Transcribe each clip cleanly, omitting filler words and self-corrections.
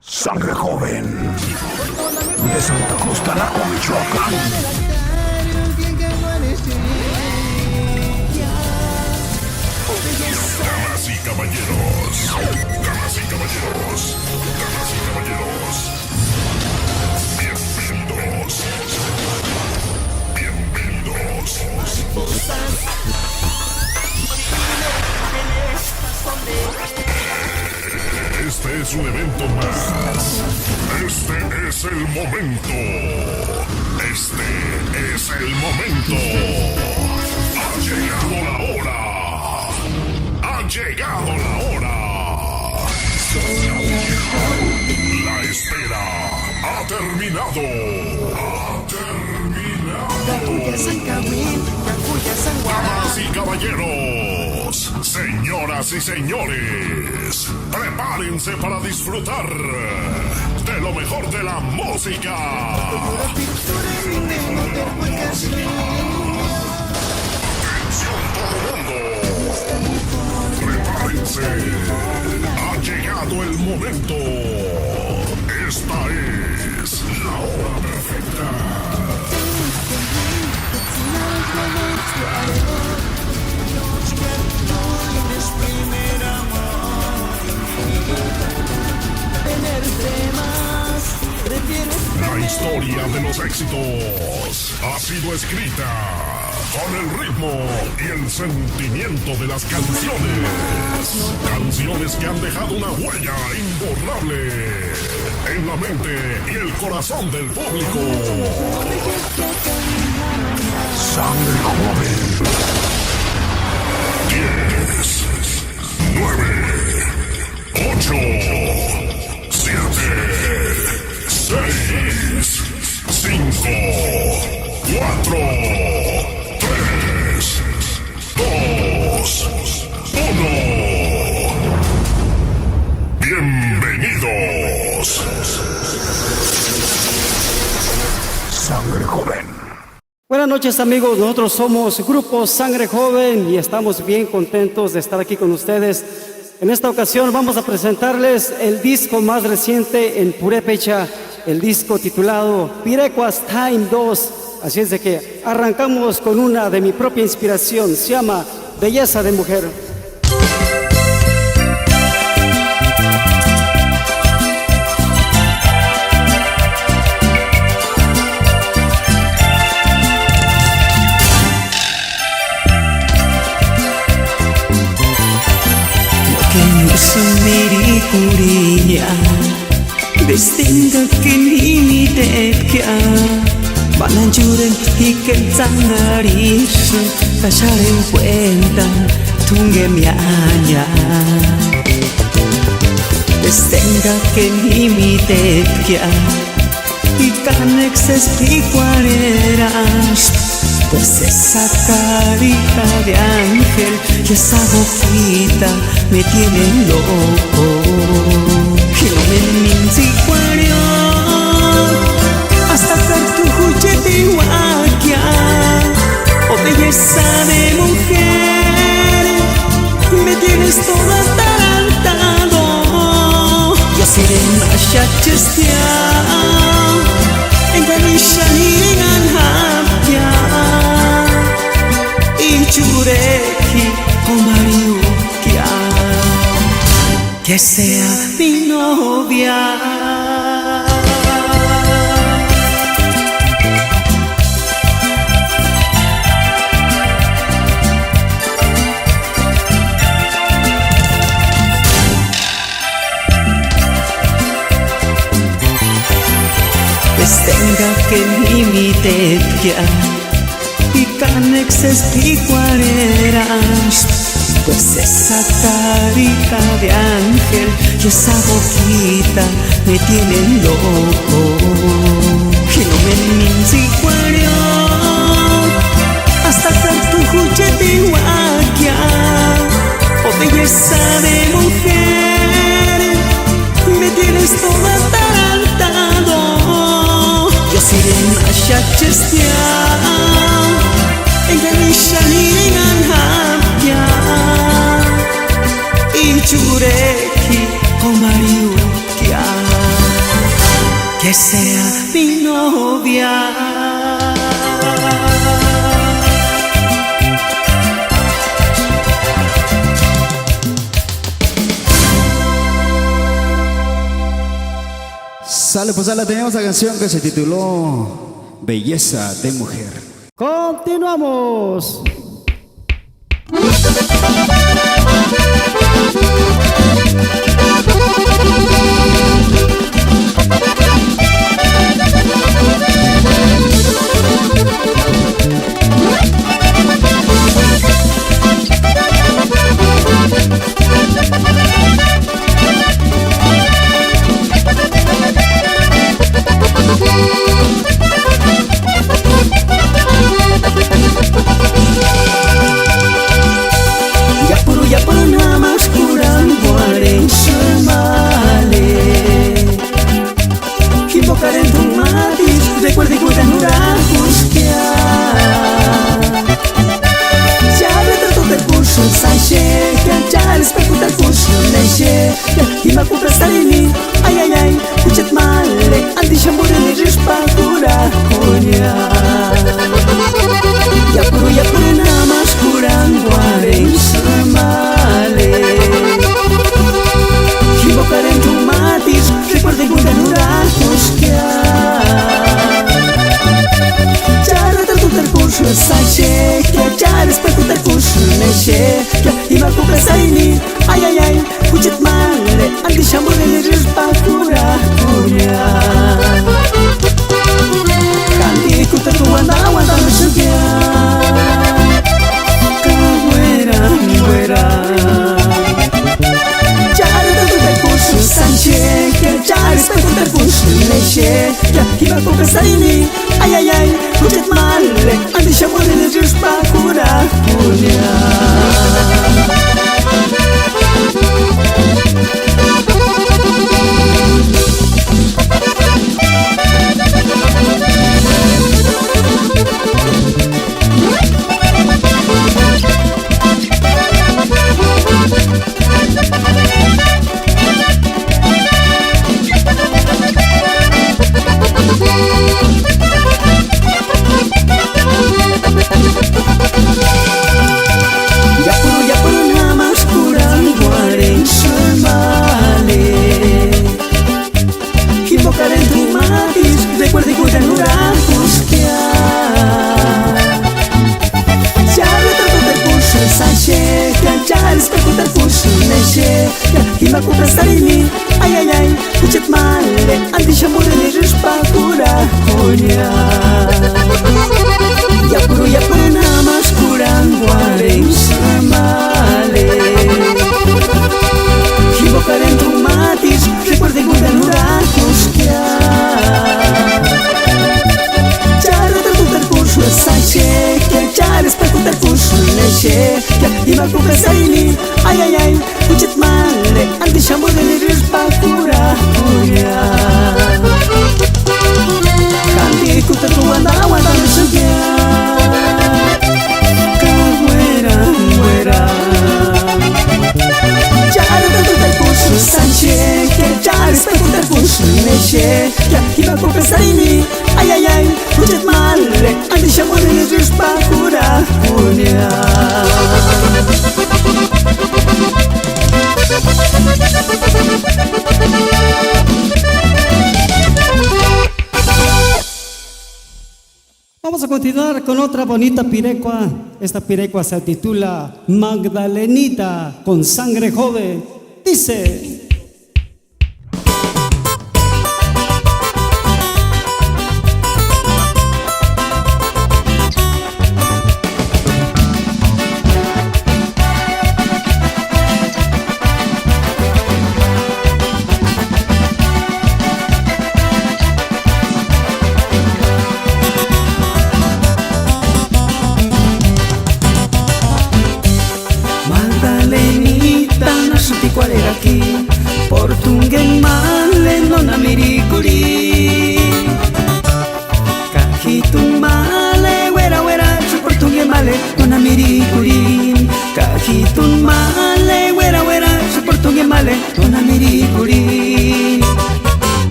Sangre joven de Santa Cruz, Talaco, Michoacán. Damas y caballeros, damas y caballeros, damas y caballeros, bienvenidos, bienvenidos. Este es un evento más. Este es el momento. Este es el momento. Ha llegado la hora. Ha llegado la hora. La espera ha terminado. Ha terminado. Damas y caballeros, señoras y señores, prepárense para disfrutar de lo mejor de la música. Atención todo mundo. Prepárense. Ha llegado el momento. Esta es la hora perfecta. La historia de los éxitos ha sido escrita con el ritmo y el sentimiento de las canciones. Canciones que han dejado una huella imborrable en la mente y el corazón del público. Sangre joven. 10, 9, 8, 7, 6, 5, 4, 3, 2, 1. Bienvenidos. Sangre joven. Buenas noches amigos, nosotros somos Grupo Sangre Joven y estamos bien contentos de estar aquí con ustedes. En esta ocasión vamos a presentarles el disco más reciente en purépecha, el disco titulado Pirecuas Time 2. Así es de que arrancamos con una de mi propia inspiración, se llama Belleza de Mujer. Sumiri kurinya Destinda kini depkya Balanjuren hiken zangarishu Kasharen cuentan tunge mianya Destinda kini depkya Ikan exes picuareras Pues esa carita de ángel y esa boquita me tienen loco. Que no me minticuario hasta ver tu juguete guaquia. Oh belleza de mujer, me tienes todo atarantado. Yo seré una chachestia en camisha y en anjapia. Chureki o Mariukia, que sea mi novia. Pues tenga que límite ya. Y canexes picuareras, pues esa carita de ángel y esa boquita me tienen loco. Que no me minticuario hasta ver tu juguete guaquia. Oh belleza de mujer, me tienes todo atarantado. Yo seré una chachestia en camisha y en anjapia. Y chureki o Mariukia. que sea mi novia. Sale, pues la tenemos la canción que se tituló Belleza de Mujer. Continuamos. Yapuru namas kurang guareng semale Invocar en tu matis recuerde que te anurajos que ya retrato del curso sache que ya respeto del curso neche y me ocupa estar en mí ay kuchet male andi shambure ni rispa kura konya Yapuru namas kurang guareng semale Invocar en tu matis recuerde que te anurajos que ya retrato del curso sache que ya respeto del curso neche y me ocupa estar en mí ay kuchet male andi shambure ni rispa kura konya Kandi kuta tu wanda no sugya Fuera Jari tu te kursu sanche Jari respeto te kursu leche Iba con pesarini Ay Kuchet male Andi shamone ne rispa kura kunya Yapuru namas kurang guareng semale Invocar en tu matis recuerde que te anurajos que ya retrato del curso sache ya respeto del curso neche y me ocupa estar en mí ay kuchet male andi shambure ni rispa kura konya Yapuru namas kurang guareng semale Invocar en tu matis recuerde que te anurajos que ya retrato del curso sache ya respeto del curso neche y me ocupa estar en mí ay kuchet male andi shambure ni rispa kura konya Kandi kuta tu wanda no sugya Fuera Jari tu te kursu sanche Jari respeto te kursu neche Iba con pesarini ay Kuchet male andi shamone ni rispa kura kunya Vamos a continuar con otra bonita pirecua. Esta pirecua se titula Magdalenita con sangre joven. Dice... Magdalenita, no supe cuál era aquí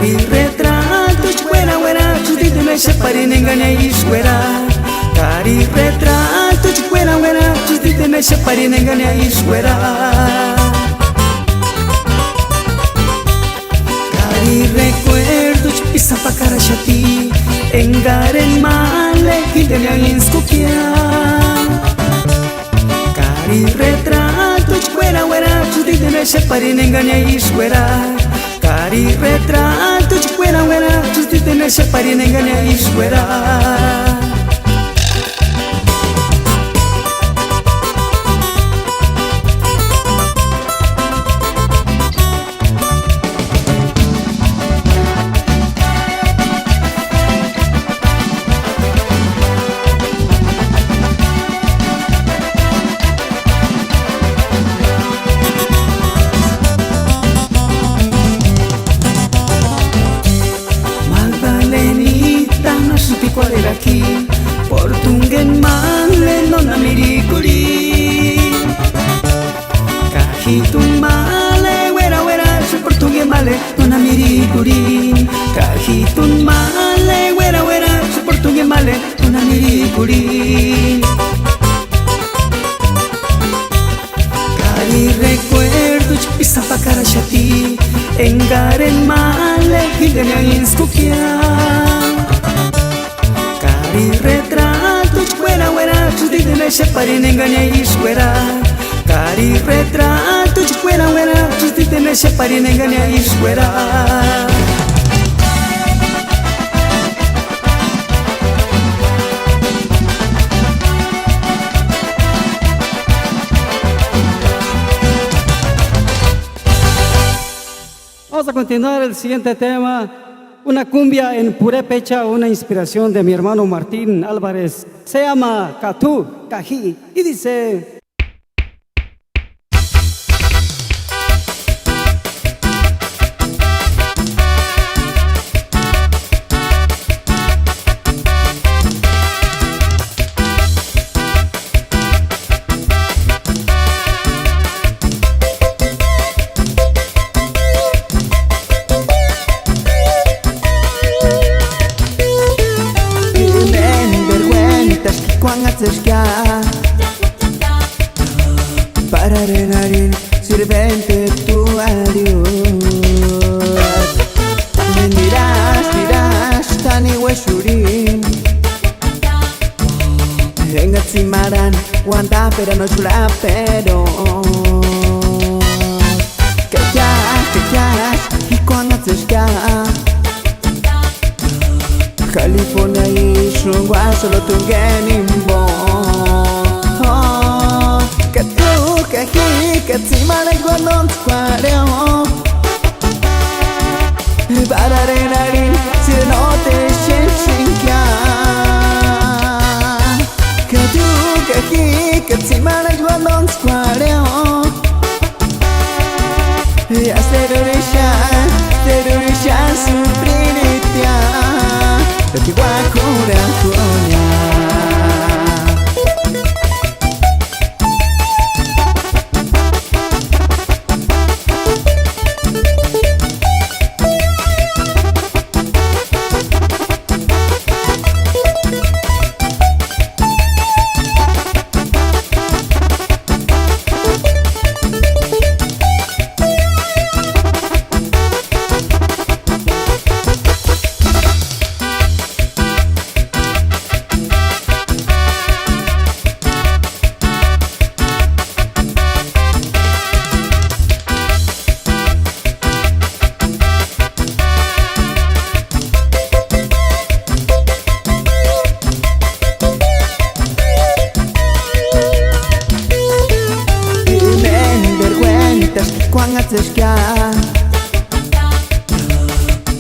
Cari retrato fuera fuera chutito me separi nengane iswera Cari retrato fuera fuera chutito me separi nengane iswera Cari recuerdo pisa pa cara shati engaren male hidenya inskukia Cari retrato fuera fuera chutito me separi nengane iswera Cari retrato fuera fuera chutito me separi nengane iswera cuál era aquí Portungen male nona mirikuri Cajitun male wera wera su portungen male nona mirikuri Cajitun male wera wera su portungen male nona mirikuri Cari recuerdo pisa pa cara shati engaren male hidenya inskukia Cari retrato fuera fuera chutito me separi nengane iswera Cari retrato fuera fuera chutito me separi nengane iswera Vamos a continuar el siguiente tema. Una cumbia en purépecha, una inspiración de mi hermano Martín Álvarez. Se llama Catu Cají y dice... Para renarin sirvente tu adiós Me dirás tani huesurin Engatzimaran guanta pero no chula pero Que ya y cuando te esca California y Shungwa solo tu genimbo Que encima del guardón cuareo Para renarin si no te shenkia Que tú que encima del guardón cuareo Y hacer orisha sufriritia De ti guacura coña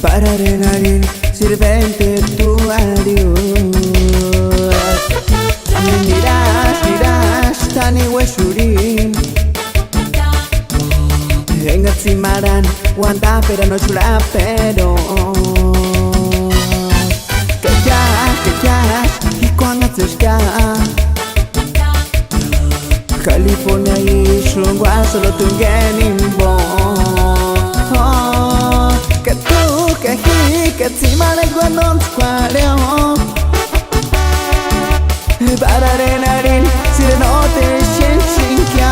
Para renarin sirvente tu adiós Me dirás tani huesurin Engatzimaran guanta pero no chula pero Que ya y cuando te esca California y Shungwa solo tu genimbo Que tú Katsimane guanon squareo Bararinarin sirenote shenshinkya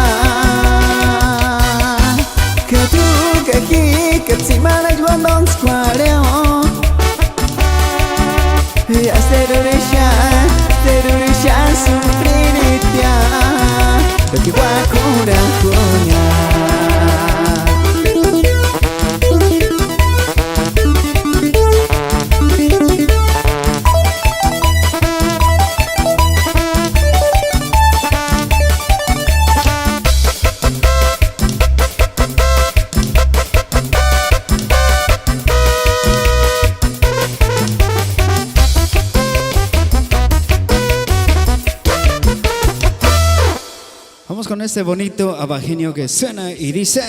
Katu kaki katsimane guanon squareo Asterurisha sufriritya Kati wakura kunya Vamos con este bonito abajeño que suena y dice.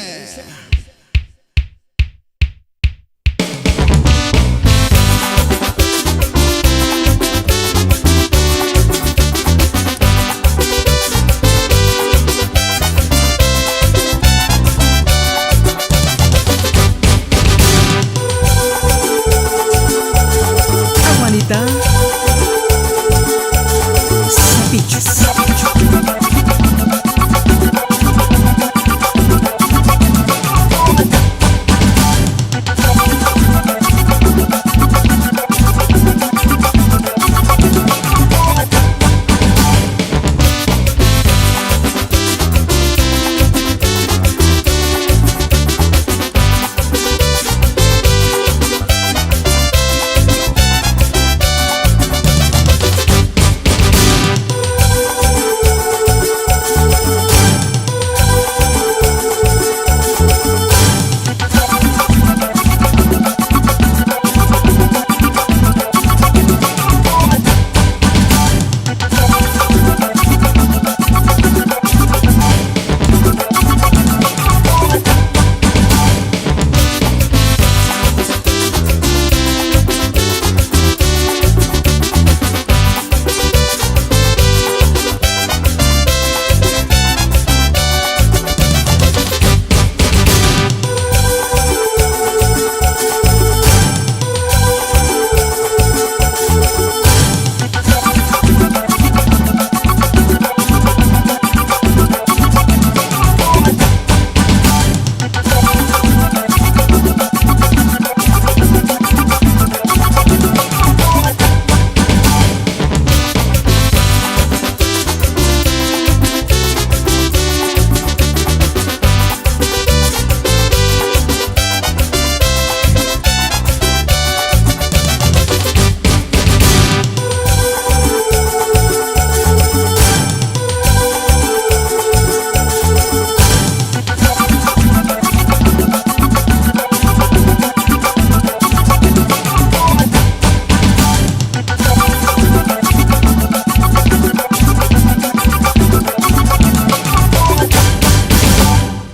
Aguanita Sapichos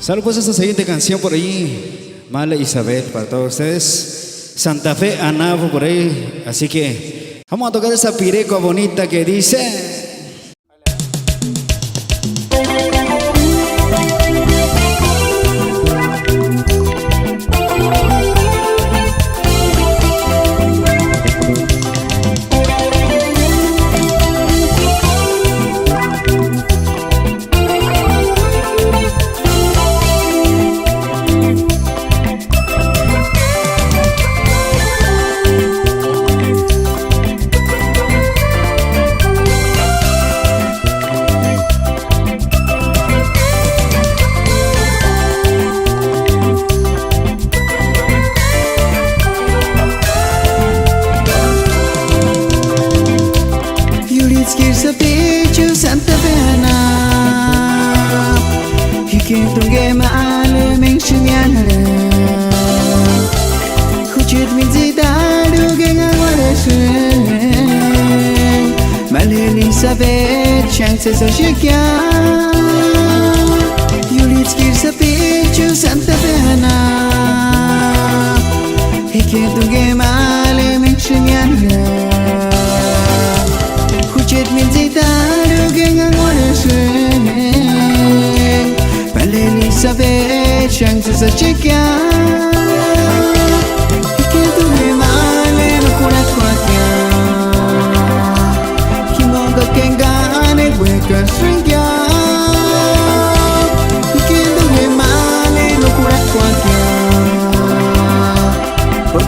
Salud pues esta siguiente canción por ahí, Mala Isabel, para todos ustedes. Santa Fe, Anabo por ahí. Así que vamos a tocar esa pireca bonita que dice. Santa Bena Hikintunge maale mengshinyara Kuchit minzidaru gengawareshe Malini sabet chances a shikya Yulitskir sapichu Santa Bena Hikintunge maale mengshinyara Kuchit minzidaru gengawareshe Malini sabet chances a shikya Hikintunge maale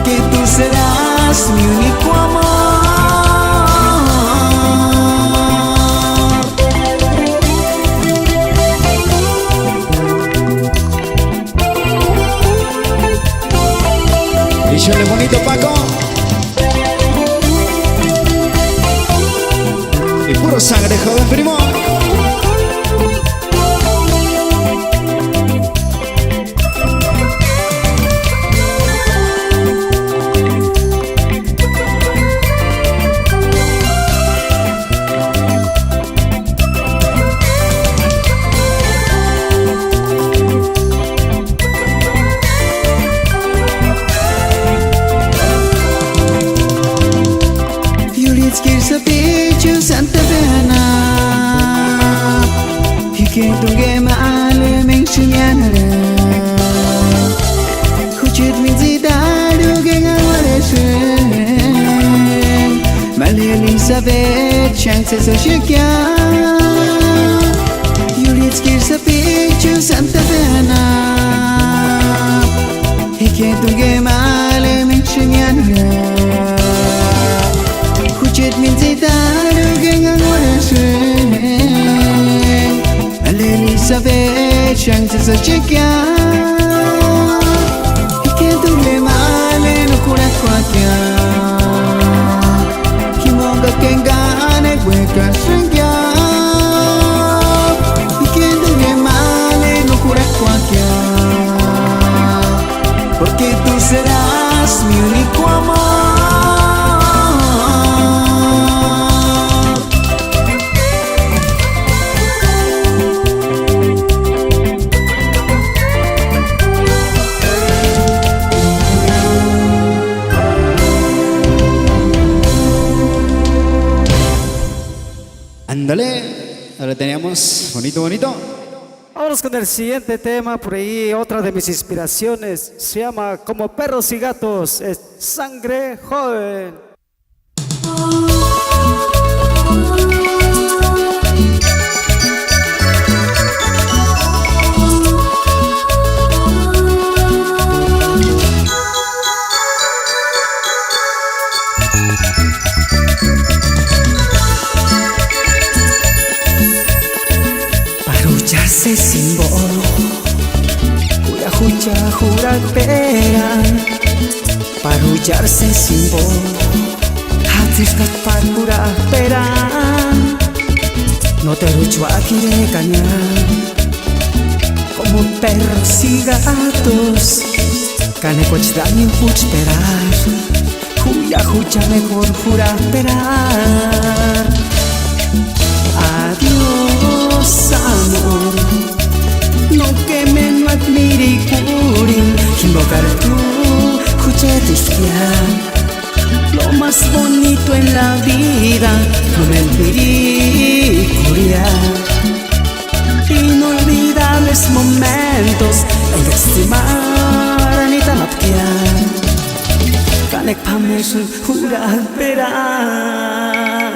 porque tú serás mi único amor. Échale bonito, Paco. Y puro sangre joven, primo. Santa Bena Hike tunge maale menchinyana Huchit minzidaru gengawareshe Male Elizabeth chance so shikya Yulitskir sa pichu Santa Bena Hike tunge maale menchinyana Huchit minzidaru Elizabeth chance sa chiquia y que tu le male no cura cuaquia Kimonga kengane hueca shrinkia y que tu le male no cura cuaquia porque tú serás mi único amor. Ándale, ahora teníamos bonito, bonito. Vamos con el siguiente tema, por ahí otra de mis inspiraciones, se llama Como perros y gatos, es Sangre Joven. Parullarse sin voz, jura, jura, pera. Parullarse sin voz, hacer para pera. No te rucho a quiere cañar, como perros y gatos. Cane cochdan y puch perar, juya, mejor jura perar. Adiós, amor, no que me no admire y curin, invocar tú, lo más bonito en la vida, no me admire inolvidables momentos, en que estimar anita lapkear, canek pamesun jurar verán.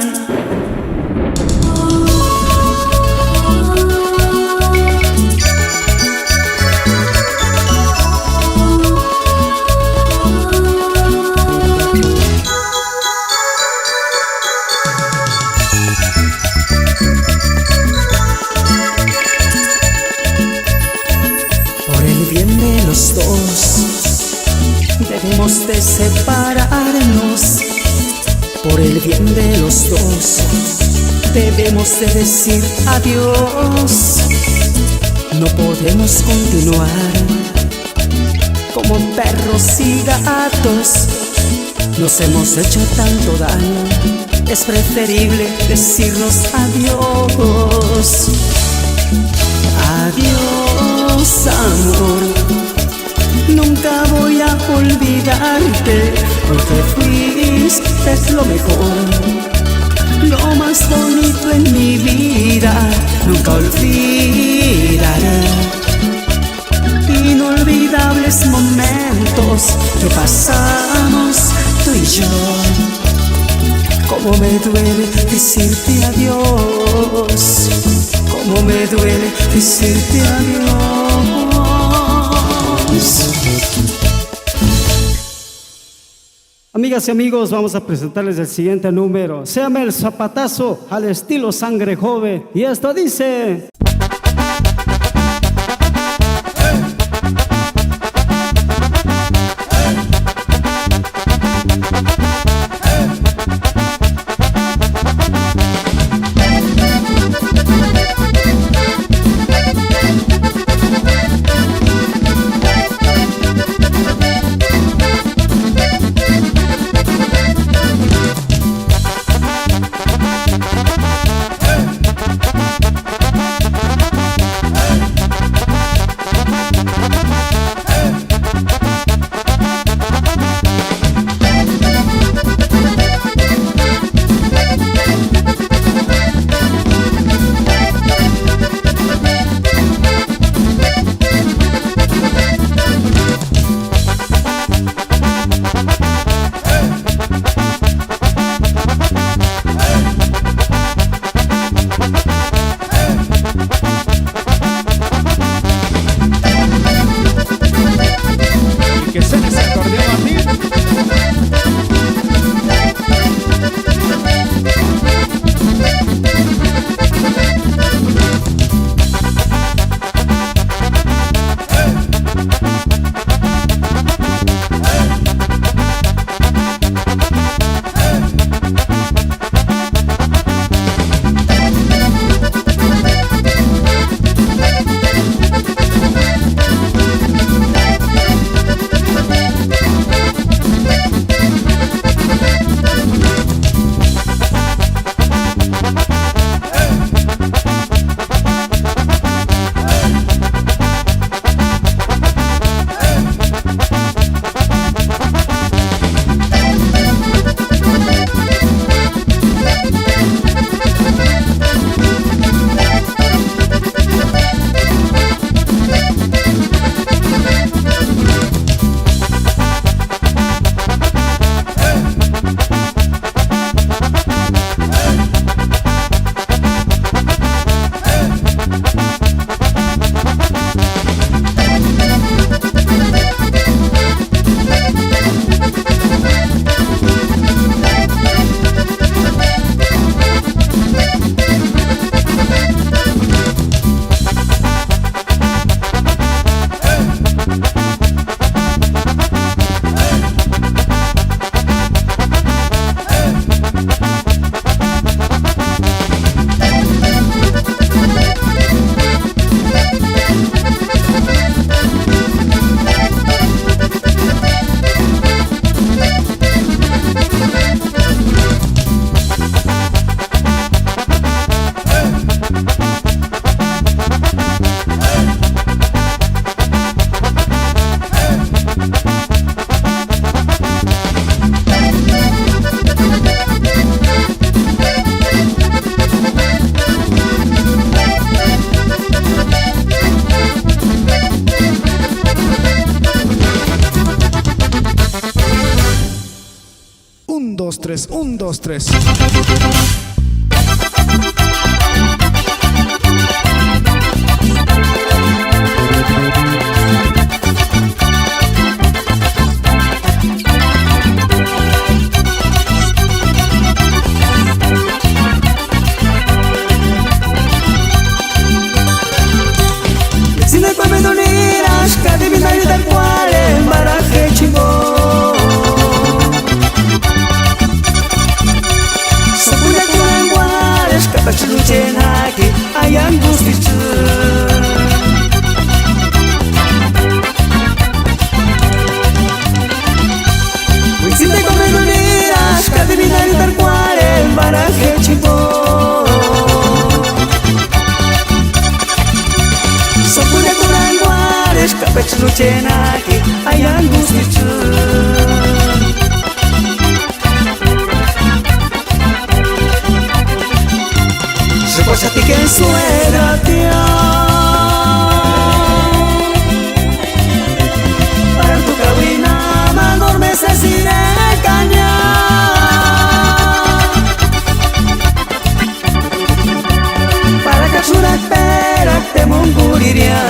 Los dos debemos de separarnos, por el bien de los dos debemos de decir adiós. No podemos continuar como perros y gatos, nos hemos hecho tanto daño, es preferible decirnos adiós. Adiós, amor, nunca voy a olvidarte, porque fuiste lo mejor, lo más bonito en mi vida. Nunca olvidaré inolvidables momentos que pasamos tú y yo. Cómo me duele decirte adiós, cómo me duele decirte adiós. Amigas y amigos, vamos a presentarles el siguiente número. Se llama El Zapatazo al estilo Sangre Joven. Y esto dice... Que suene ese acordeón a mí. Un, dos, tres, un, dos, tres. Si me come doneras, cada vez hay tal cual en baraje chingón. Sapuna kuan guares, capaz luchen aquí, hay angustia. Si me come doneras, cada vez hay tal cual en baraje chingón. Sapuna kuan guares, capaz luchen aquí, hay angustia. Pues a ti que suena tía, para tu cabina manor me se sirve caña. Para que suena espera te monguriria,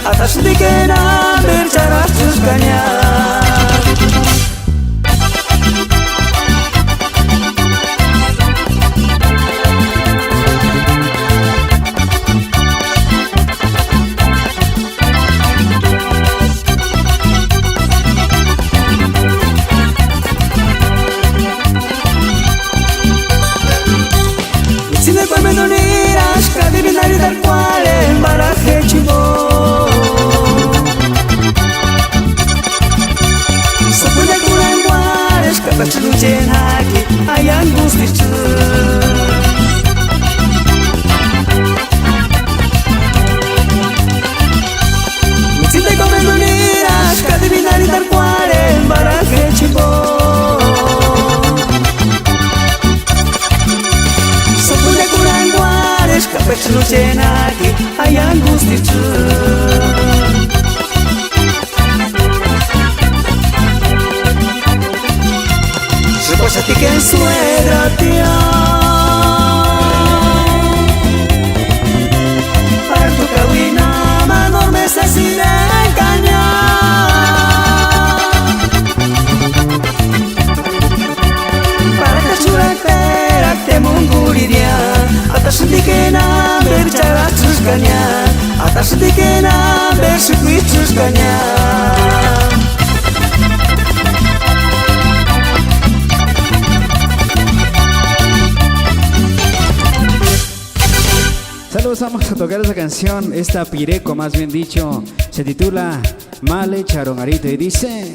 atas di que na bercharas tus cañas. lujenaki ayang gusti Sinte comendo niras Kadivinari dar cuare Baraje chipo Sopule kuranguares Kapech lujenaki ayang gusti Reposa ti que suegra tía Para tu cabina Manorme se sire caña Para que churactera te munguriria Atas di que na bercara chuscaña Atas di que na bersukui chuscaña Saludos, vamos a tocar esa canción, esta pireco más bien dicho, se titula Male Charongarito y dice...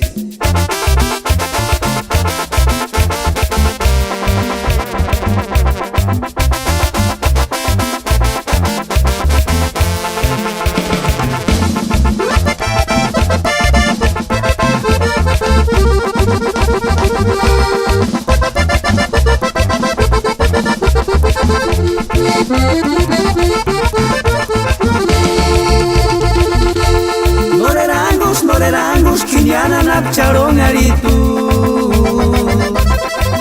Nolerangos, Kiniana Napcharonaritu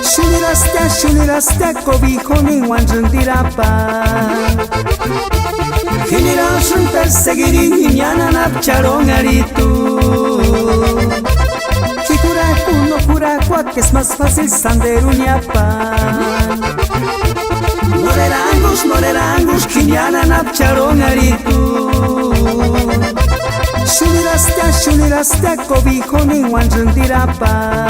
Shunirastia, cobijo ni wanjundirapa Generación perseguiri, Kiniana Napcharonaritu Kikuraku no kurakua, que es más fácil sanderuñapa Nolerangos, Kiniana Napcharonaritu Shunirastia, cobijo ni wanjundirapa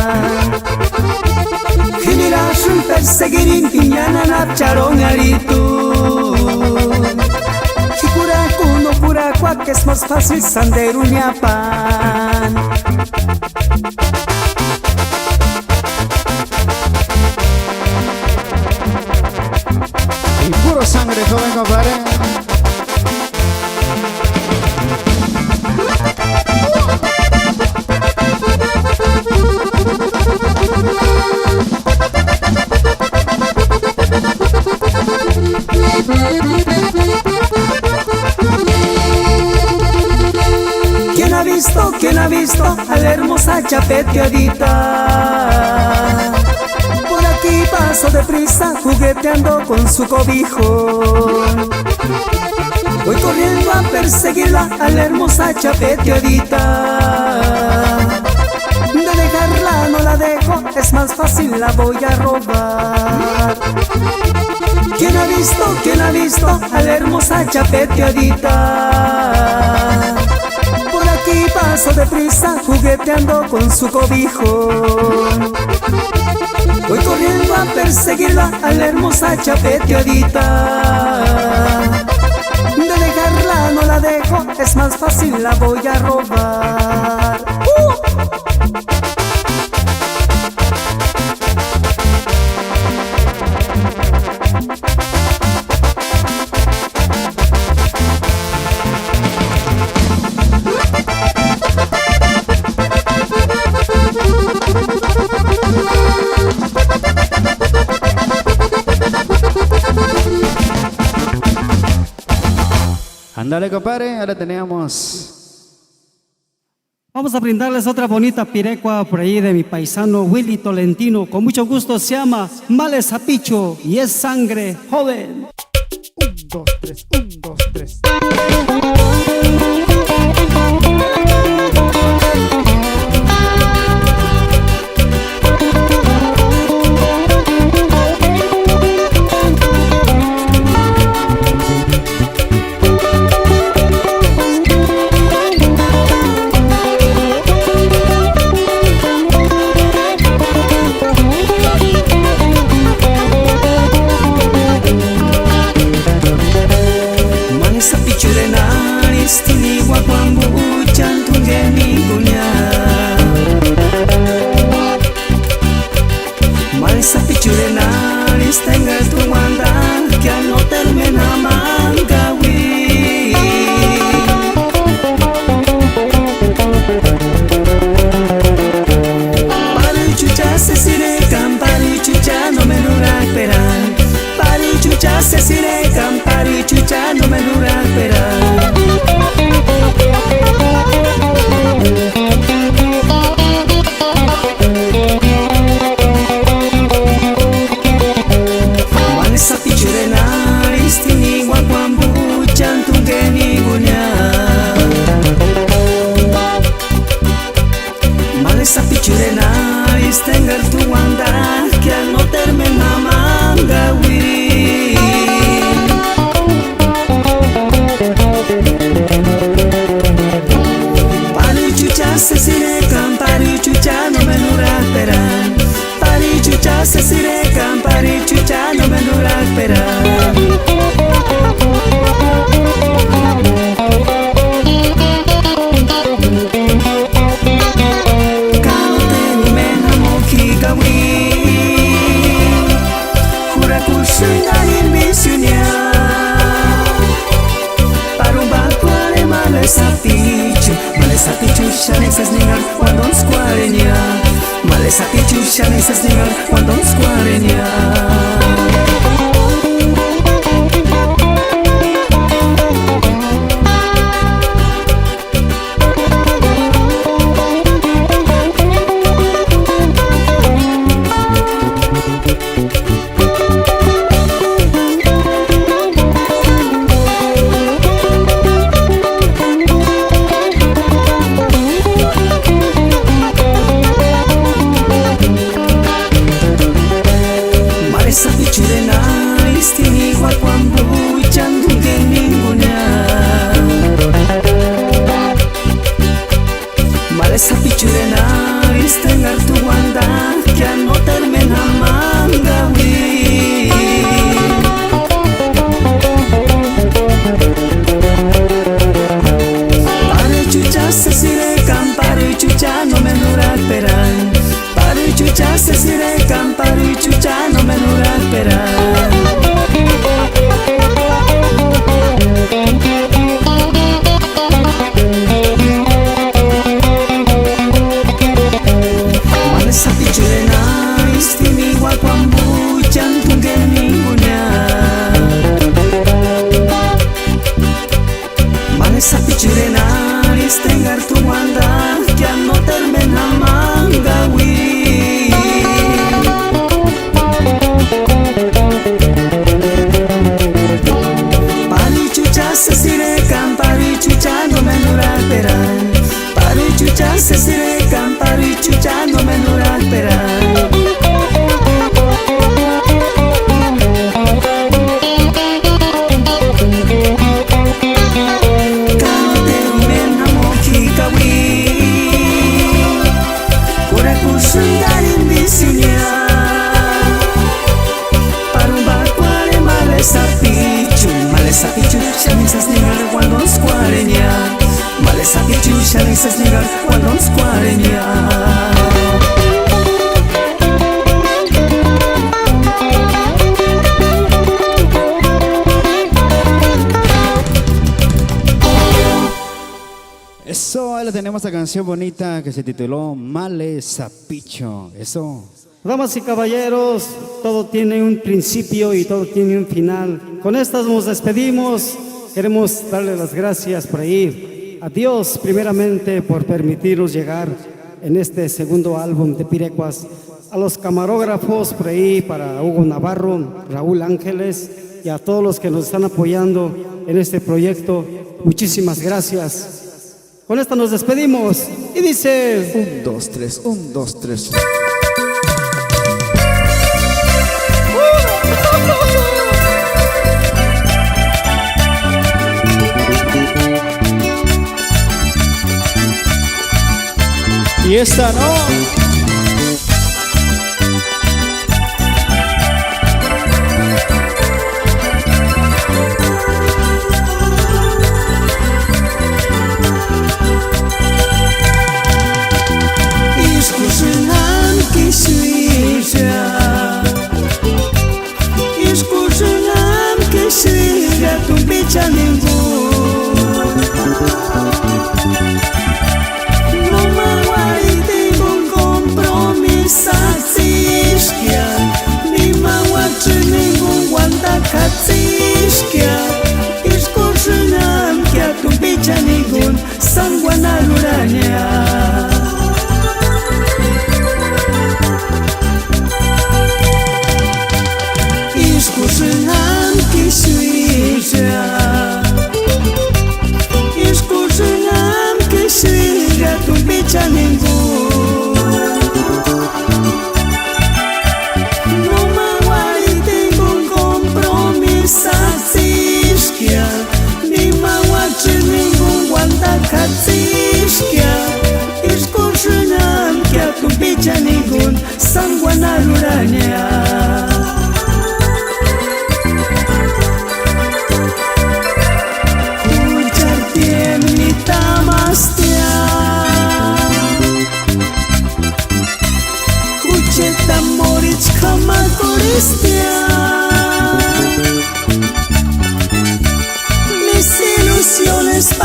Generación perseguirin, piñana napcharonaritu Chikuraku no kurakua, que es más fácil sanderuñapan Y puro sangre joven, compadre. ¿Quién ha visto a la hermosa chapeteadita? Por aquí paso deprisa jugueteando con su cobijo. Voy corriendo a perseguirla a la hermosa chapeteadita. De dejarla no la dejo, es más fácil, la voy a robar. ¿Quién ha visto a la hermosa chapeteadita? Por aquí paso deprisa jugueteando con su cobijo. Voy corriendo a perseguirla a la hermosa chapeteadita. De dejarla no la dejo, es más fácil, la voy a robar. Ándale, compadre, ahora tenemos... Vamos a brindarles otra bonita pirecua por ahí de mi paisano Willy Tolentino. Con mucho gusto, se llama Male Zapicho y es sangre joven. 1, 2, 3, 1, 2, 3. Malesa pichurenaris tenga tu wanda que no termina mangawi. Pari chucha se sirekan, pari chucha no me dura esperar. Pari chucha se sirekan, pari chucha no me dura esperar. Malesa pichurenaris tini wakwambu jantung geni gunya. Malesa pichurenaris tengar tu wanda que no termina mangawi. Pari chucha se sirekan, pari chucha no me dura esperar. Pari chucha se sirekan, pari chucha no me dura esperar. Malesa pichu shanesas ningar cuando squarenia. Malesa pichu shanesas ningar cuando squarenia. Malesa pichurenaris tini wakwambu jantung geni gunya. Malesa pichurenaris tengar tu wanda que no termina mangawi. Pari chucha se sirekan, pari chucha no me dura esperar. Pari chucha se sirekan, pari chucha no me dura esperar. Malesa pichurenaris tini wakwambu jantung geni gunya. Malesa pichurenaris tengar tu wanda que no termina mangawi. Pari chucha se sirekan, pari chucha no me dura esperar. Pari chucha se sirekan, pari chucha no me dura esperar. Malesa pichu shanesas ningar cuando squarenia. Malesa pichu shanesas ningar cuando squarenia. Eso, ahí la tenemos esta canción bonita que se tituló Malesa Picho. Eso. Damas y caballeros, todo tiene un principio y todo tiene un final. Con estas nos despedimos. Queremos darle las gracias por ahí a Dios primeramente por permitirnos llegar en este segundo álbum de Pirecuas. A los camarógrafos por ahí, para Hugo Navarro, Raúl Ángeles y a todos los que nos están apoyando en este proyecto. Muchísimas gracias. Con esta nos despedimos y dice... 1, 2, 3, 1, 2, 3. Y esta no. Iskusunan kiswisha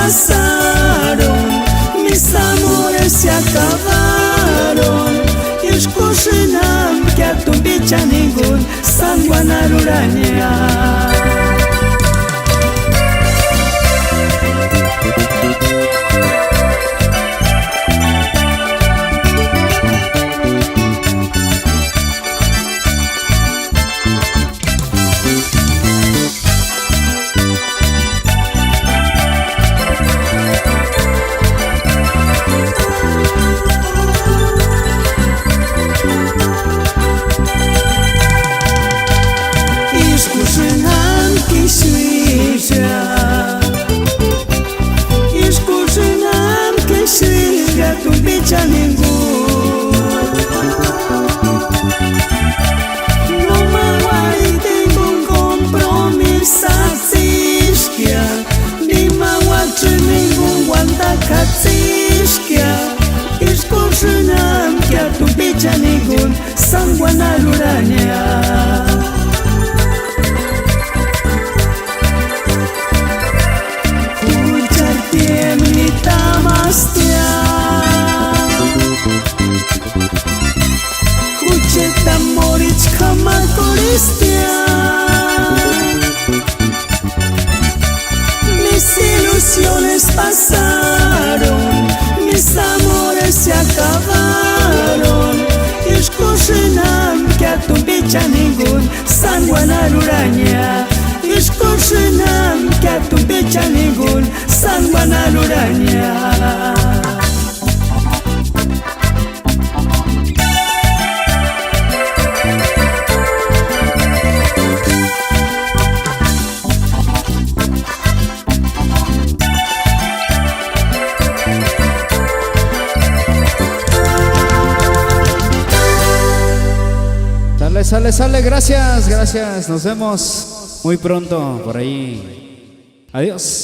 pasaron, mis amores se acabaron. Ishkushinam que a tu bicha ningún sanguanaruraña. Ishkushinam que siga tu bicha ningún. No me voy ningún compromiso tzishkia, ni me voy ningún guantacatzishkia. Ishkushinam que a tu bicha ningún sanguanaruraña. Kucheta morich kama koristia. Mis ilusiones pasaron, mis amores se acabaron. Ishkushinam que a tu bicha ningún sanguanaruraña. Ishkushinam que a tu bicha ningún sanguanaruraña. Sale, gracias, nos vemos muy pronto por ahí. Adiós.